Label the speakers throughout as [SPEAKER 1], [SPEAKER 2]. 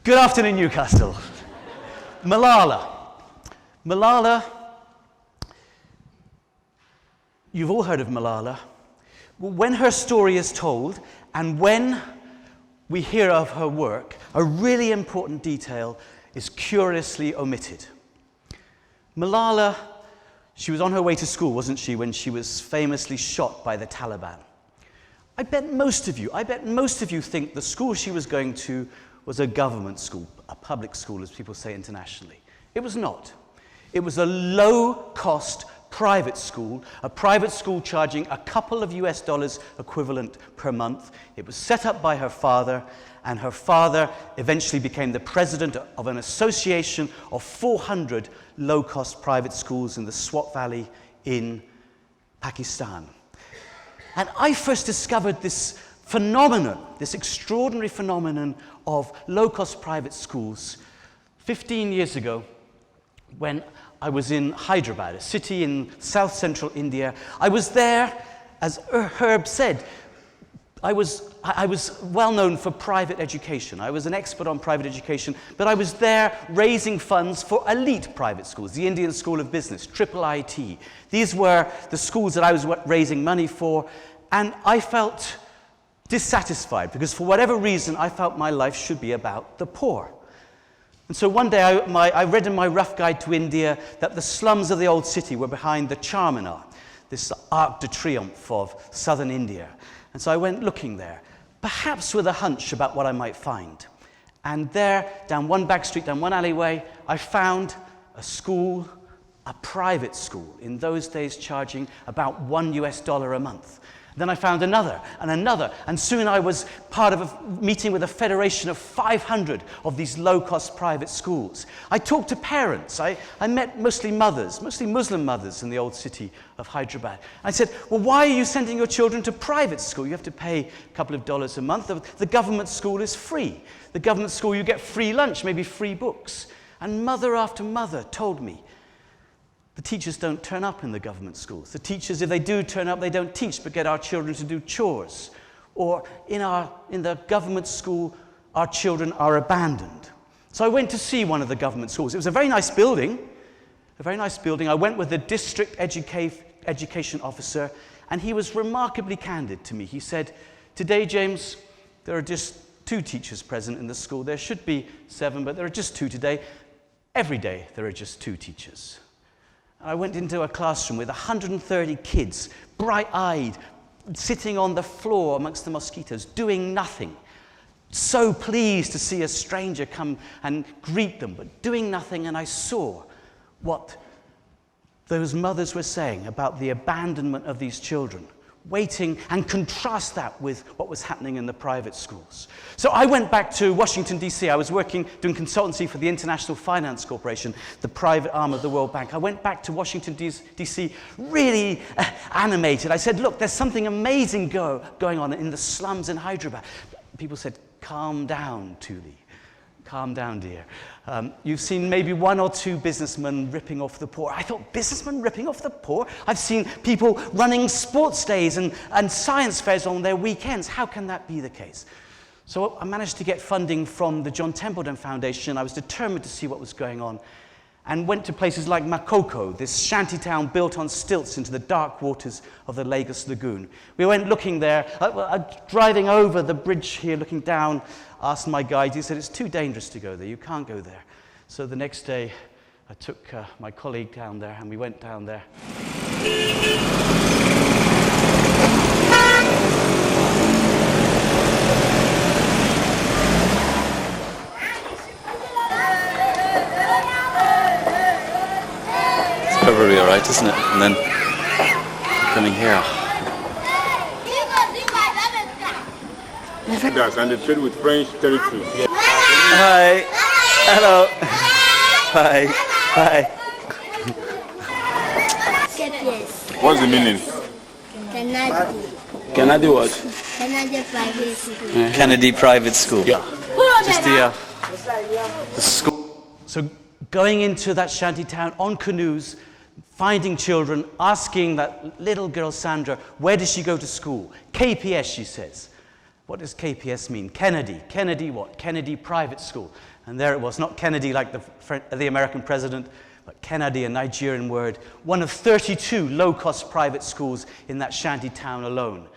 [SPEAKER 1] Good afternoon, Newcastle. Malala. Malala, you've all heard of Malala. When her story is told, and when we hear of her work, a really important detail is curiously omitted. Malala, she was on her way to school, wasn't she, when she was famously shot by the Taliban. I bet most of you think the school she was going to was a government school, a public school, as people say internationally. It was not. It was a low-cost private school, a private school charging a couple of US dollars equivalent per month. It was set up by her father, and her father eventually became the president of an association of 400 low-cost private schools in the Swat Valley in Pakistan. And I first discovered this phenomenon, this extraordinary phenomenon of low-cost private schools 15 years ago when I was in Hyderabad, a city in south-central India. I was there, as Herb said, I was well known for private education. I was an expert on private education, but I was there raising funds for elite private schools, the Indian School of Business, IIIT. These were the schools that I was raising money for, and I felt dissatisfied because for whatever reason I felt my life should be about the poor. And so one day I read in my rough guide to India that the slums of the old city were behind the Charminar, this Arc de Triomphe of southern India. And so I went looking there, perhaps with a hunch about what I might find. And there, down one back street, down one alleyway, I found a school, a private school, in those days charging about $1 US a month. Then I found another, and soon I was part of a meeting with a federation of 500 of these low-cost private schools. I talked to parents. I met mostly mothers, mostly Muslim mothers in the old city of Hyderabad. I said, well, why are you sending your children to private school? You have to pay a couple of dollars a month. The government school is free. The government school, you get free lunch, maybe free books. And mother after mother told me, the teachers don't turn up in the government schools. The teachers, if they do turn up, they don't teach, but get our children to do chores. Or in the government school, our children are abandoned. So I went to see one of the government schools. It was a very nice building, I went with the district education officer, and he was remarkably candid to me. He said, today, James, there are just 2 teachers present in the school. There should be 7, but there are just 2 today. Every day, there are just 2 teachers. I went into a classroom with 130 kids, bright-eyed, sitting on the floor amongst the mosquitoes, doing nothing. So pleased to see a stranger come and greet them, but doing nothing, and I saw what those mothers were saying about the abandonment of these children, waiting, and contrast that with what was happening in the private schools. So I went back to Washington, D.C. I was doing consultancy for the International Finance Corporation, the private arm of the World Bank. I went back to Washington, D.C., really animated. I said, look, there's something amazing going on in the slums in Hyderabad. People said, calm down, Tooley. Calm down, dear. You've seen maybe 1 or 2 businessmen ripping off the poor. I thought, businessmen ripping off the poor? I've seen people running sports days and science fairs on their weekends. How can that be the case? So I managed to get funding from the John Templeton Foundation. I was determined to see what was going on and went to places like Makoko, this shantytown built on stilts into the dark waters of the Lagos Lagoon. We went looking there, driving over the bridge here, looking down, asked my guide. He said, it's too dangerous to go there. You can't go there. So the next day, I took my colleague down there, and we went down there.
[SPEAKER 2] It's probably all right, isn't it? And then coming here.
[SPEAKER 3] And they trade with French territory. Yeah.
[SPEAKER 1] Hi. Hello. Hi. Hi.
[SPEAKER 3] What's the meaning?
[SPEAKER 2] Kennedy what?
[SPEAKER 4] Kennedy Private School.
[SPEAKER 1] Kennedy Private School.
[SPEAKER 2] Yeah.
[SPEAKER 1] Just the school. So going into that shanty town on canoes, finding children, asking that little girl Sandra, where does she go to school? KPS, she says. What does KPS mean? Kennedy. Kennedy what? Kennedy Private School. And there it was, not Kennedy like the American president, but Kennedy, a Nigerian word, one of 32 low-cost private schools in that shanty town alone.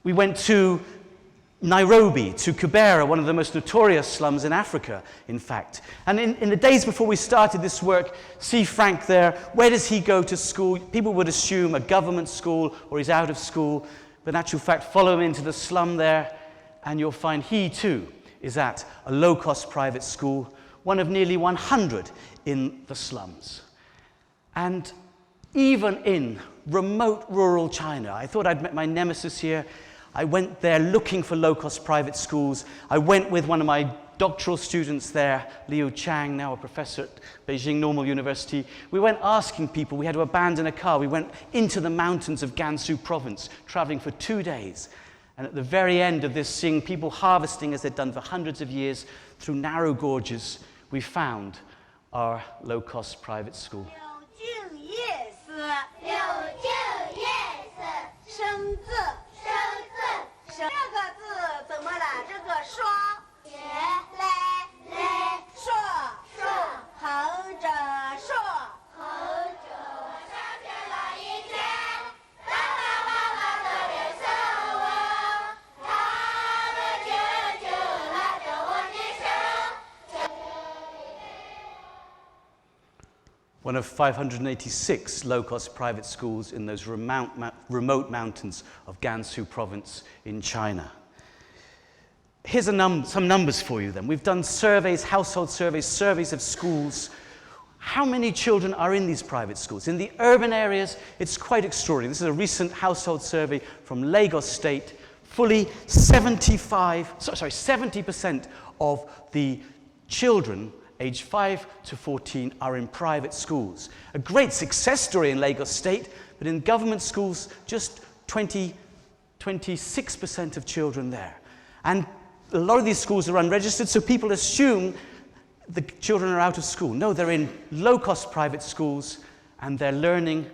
[SPEAKER 1] We went to Nairobi, to Kibera, one of the most notorious slums in Africa, in fact. And in the days before we started this work, see Frank there, where does he go to school? People would assume a government school or he's out of school, but in actual fact, follow him into the slum there, and you'll find he too is at a low-cost private school, one of nearly 100 in the slums. And even in remote rural China, I thought I'd met my nemesis here. I went there looking for low-cost private schools. I went with one of my doctoral students there, Liu Chang, now a professor at Beijing Normal University. We went asking people. We had to abandon a car. We went into the mountains of Gansu province, traveling for 2 days. And at the very end of this, seeing people harvesting as they'd done for hundreds of years through narrow gorges, we found our low-cost private school. 1 of 586 low-cost private schools in those remote mountains of Gansu province in China. Here's some numbers for you then. We've done surveys, household surveys, surveys of schools. How many children are in these private schools? In the urban areas, it's quite extraordinary. This is a recent household survey from Lagos State. Fully 70% of the children aged 5 to 14 are in private schools. A great success story in Lagos State, but in government schools, just 26% of children there. And a lot of these schools are unregistered, so people assume the children are out of school. No, they're in low-cost private schools, and they're learning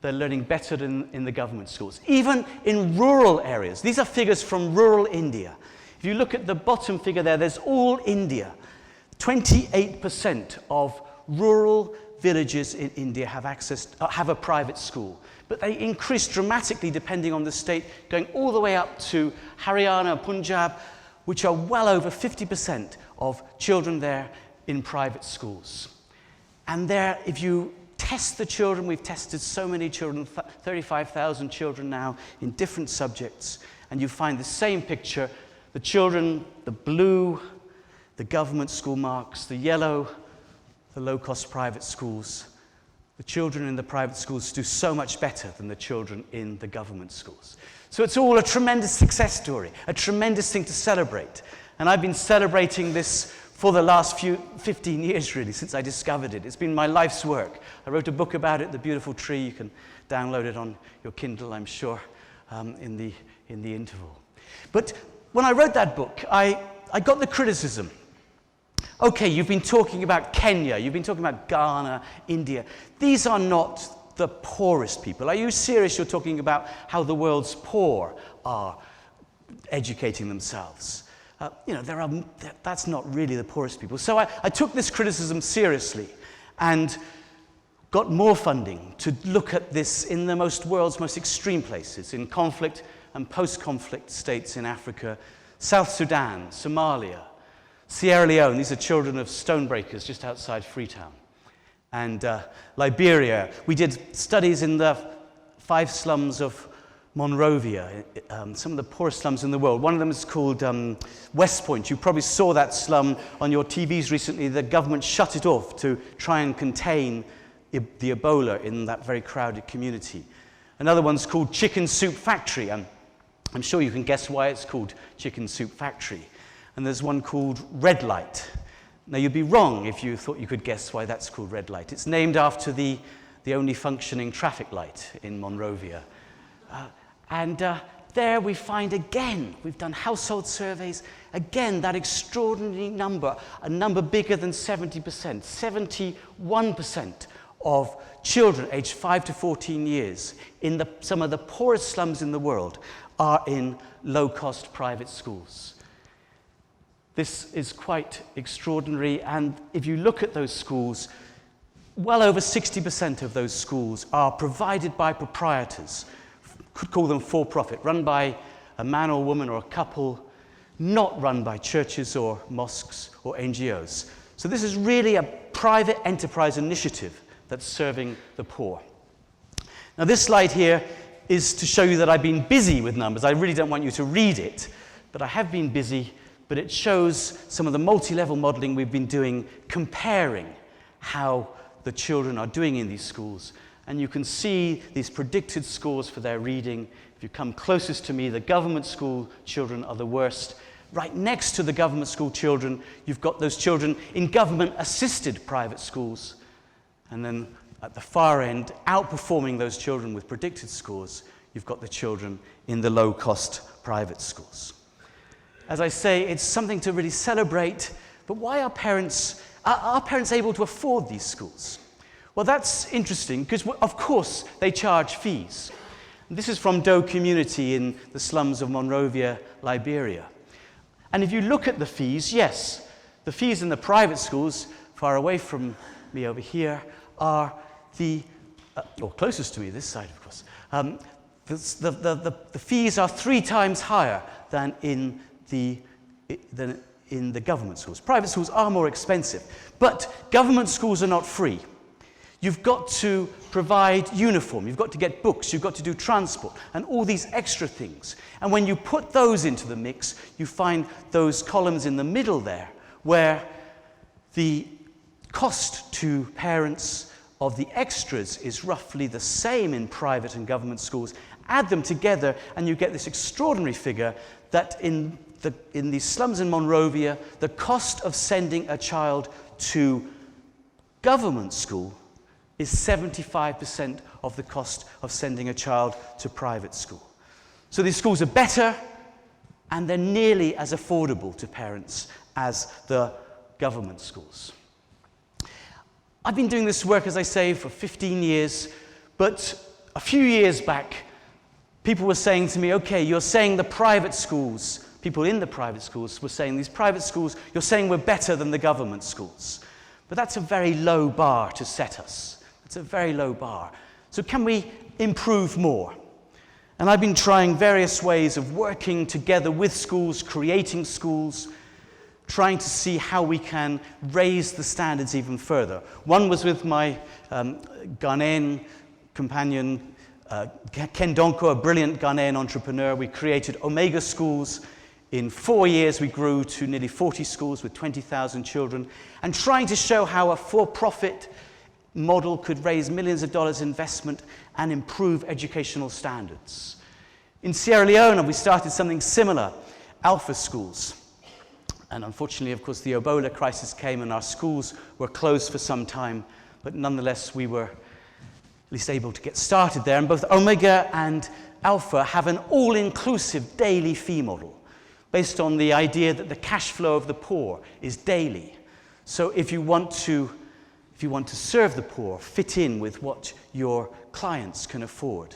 [SPEAKER 1] better than in the government schools. Even in rural areas. These are figures from rural India. If you look at the bottom figure there, there's all India. 28% of rural villages in India have a private school. But they increase dramatically depending on the state, going all the way up to Haryana, Punjab, which are well over 50% of children there in private schools. And there, if you test the children, we've tested so many children, 35,000 children now in different subjects, and you find the same picture. The children, the blue, the government school marks, the yellow, the low-cost private schools. The children in the private schools do so much better than the children in the government schools. So it's all a tremendous success story, a tremendous thing to celebrate. And I've been celebrating this for the last 15 years, really, since I discovered it. It's been my life's work. I wrote a book about it, The Beautiful Tree. You can download it on your Kindle, I'm sure, in the interval. But when I wrote that book, I got the criticism. Okay, you've been talking about Kenya, you've been talking about Ghana, India. These are not the poorest people. Are you serious? You're talking about how the world's poor are educating themselves. That's not really the poorest people. So I took this criticism seriously and got more funding to look at this in the world's most extreme places, in conflict and post-conflict states in Africa, South Sudan, Somalia, Sierra Leone. These are children of stonebreakers just outside Freetown. And Liberia. We did studies in the 5 slums of Monrovia, some of the poorest slums in the world. One of them is called West Point. You probably saw that slum on your TVs recently. The government shut it off to try and contain the Ebola in that very crowded community. Another one's called Chicken Soup Factory. I'm sure you can guess why it's called Chicken Soup Factory. And there's one called Red Light. Now, you'd be wrong if you thought you could guess why that's called Red Light. It's named after the only functioning traffic light in Monrovia. There we find again, we've done household surveys, again that extraordinary number, a number bigger than 70%. 71% of children aged 5 to 14 years in some of the poorest slums in the world are in low-cost private schools. This is quite extraordinary, and if you look at those schools, well over 60% of those schools are provided by proprietors, could call them for-profit, run by a man or woman or a couple, not run by churches or mosques or NGOs. So this is really a private enterprise initiative that's serving the poor. Now this slide here is to show you that I've been busy with numbers. I really don't want you to read it, but I have been busy, but it shows some of the multi-level modeling we've been doing, comparing how the children are doing in these schools. And you can see these predicted scores for their reading. If you come closest to me, the government school children are the worst. Right next to the government school children, you've got those children in government-assisted private schools. And then at the far end, outperforming those children with predicted scores, you've got the children in the low-cost private schools. As I say, it's something to really celebrate, but why are parents able to afford these schools? Well, that's interesting, because of course they charge fees. This is from Doe Community in the slums of Monrovia, Liberia. And if you look at the fees, yes, the fees in the private schools, far away from me over here, are or closest to me, this side, of course. The fees are 3 times higher than in the government schools. Private schools are more expensive, but government schools are not free. You've got to provide uniform, you've got to get books, you've got to do transport, and all these extra things. And when you put those into the mix, you find those columns in the middle there, where the cost to parents of the extras is roughly the same in private and government schools. Add them together, and you get this extraordinary figure that in these slums in Monrovia, the cost of sending a child to government school is 75% of the cost of sending a child to private school. So these schools are better, and they're nearly as affordable to parents as the government schools. I've been doing this work, as I say, for 15 years, but a few years back, people were saying to me, okay, you're saying the private schools, people in the private schools were saying, these private schools, you're saying we're better than the government schools. But that's a very low bar to set us. It's a very low bar. So can we improve more? And I've been trying various ways of working together with schools, creating schools, trying to see how we can raise the standards even further. One was with my Ghanaian companion, Ken Donko, a brilliant Ghanaian entrepreneur. We created Omega Schools. In 4 years, we grew to nearly 40 schools with 20,000 children, and trying to show how a for-profit model could raise millions of dollars investment and improve educational standards. In Sierra Leone, we started something similar, Alpha Schools. And unfortunately, of course, the Ebola crisis came and our schools were closed for some time, but nonetheless, we were at least able to get started there. And both Omega and Alpha have an all-inclusive daily fee model based on the idea that the cash flow of the poor is daily. So if you want to serve the poor, fit in with what your clients can afford.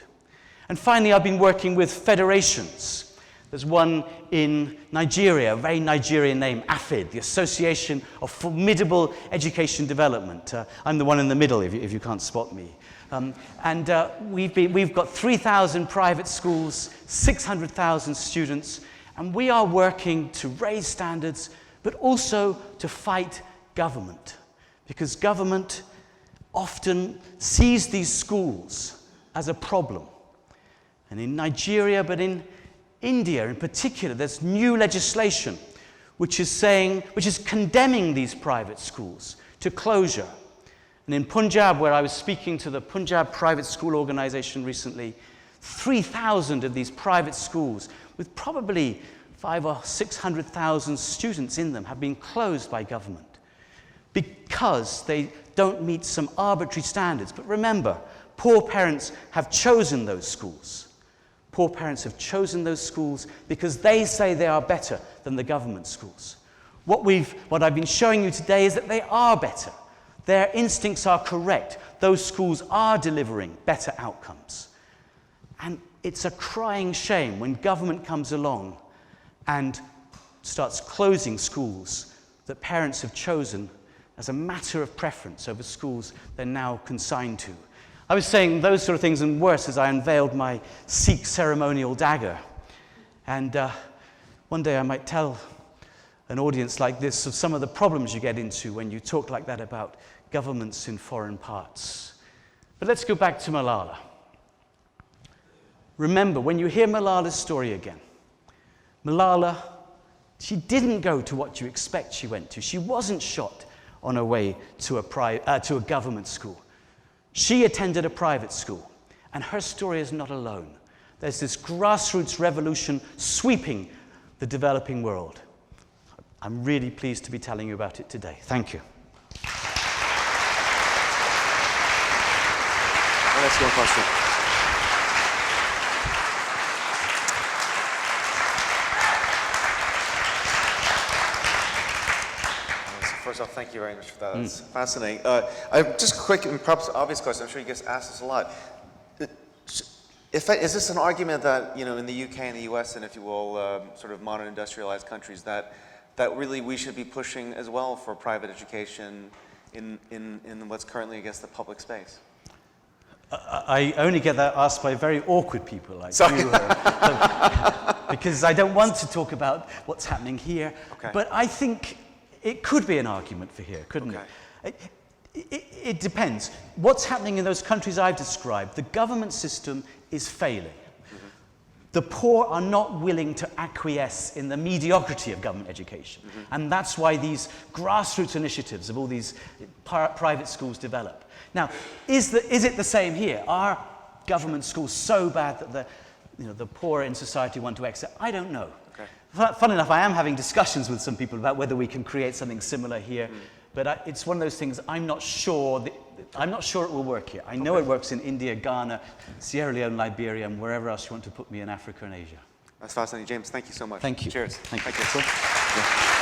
[SPEAKER 1] And finally, I've been working with federations. There's one in Nigeria, a very Nigerian name, AFID, the Association of Formidable Education Development. I'm the one in the middle, if you can't spot me. We've got 3,000 private schools, 600,000 students, and we are working to raise standards, but also to fight government. Because government often sees these schools as a problem. And in Nigeria, but in India in particular, there's new legislation which is condemning these private schools to closure. And in Punjab, where I was speaking to the Punjab Private School Organization recently, 3,000 of these private schools, with probably 500,000 or 600,000 students in them, have been closed by government because they don't meet some arbitrary standards. But remember, poor parents have chosen those schools. Poor parents have chosen those schools because they say they are better than the government schools. What I've been showing you today is that they are better. Their instincts are correct. Those schools are delivering better outcomes. And it's a crying shame when government comes along and starts closing schools that parents have chosen as a matter of preference over schools they're now consigned to. I was saying those sort of things and worse as I unveiled my Sikh ceremonial dagger. And one day I might tell an audience like this of some of the problems you get into when you talk like that about governments in foreign parts. But let's go back to Malala. Remember, when you hear Malala's story again, Malala, she didn't go to what you expect she went to. She wasn't shot on her way to a government school. She attended a private school, and her story is not alone. There's this grassroots revolution sweeping the developing world. I'm really pleased to be telling you about it today. Thank you.
[SPEAKER 5] Let's go question. First off, thank you very much for that. That's fascinating. Just a quick and perhaps obvious question. I'm sure you get asked this a lot. Is this an argument that, in the UK and the US and, if you will, sort of modern industrialized countries, that really we should be pushing as well for private education in what's currently, I guess, the public space?
[SPEAKER 1] I only get that asked by very awkward people like you. Because I don't want to talk about what's happening here.
[SPEAKER 5] Okay.
[SPEAKER 1] But I think it could be an argument for here, couldn't it? It depends. What's happening in those countries I've described, the government system is failing. The poor are not willing to acquiesce in the mediocrity of government education. And that's why these grassroots initiatives of all these private schools develop. Now, is it the same here? Are government schools so bad that the poor in society want to exit? I don't know. Okay. Fun enough, I am having discussions with some people about whether we can create something similar here. But it's one of those things I'm not sure it will work here. I know it works in India, Ghana, Sierra Leone, Liberia, and wherever else you want to put me in Africa and Asia.
[SPEAKER 5] That's fascinating. James, thank you so much.
[SPEAKER 1] Thank you.
[SPEAKER 5] Cheers.
[SPEAKER 1] Thank you.
[SPEAKER 5] Yeah.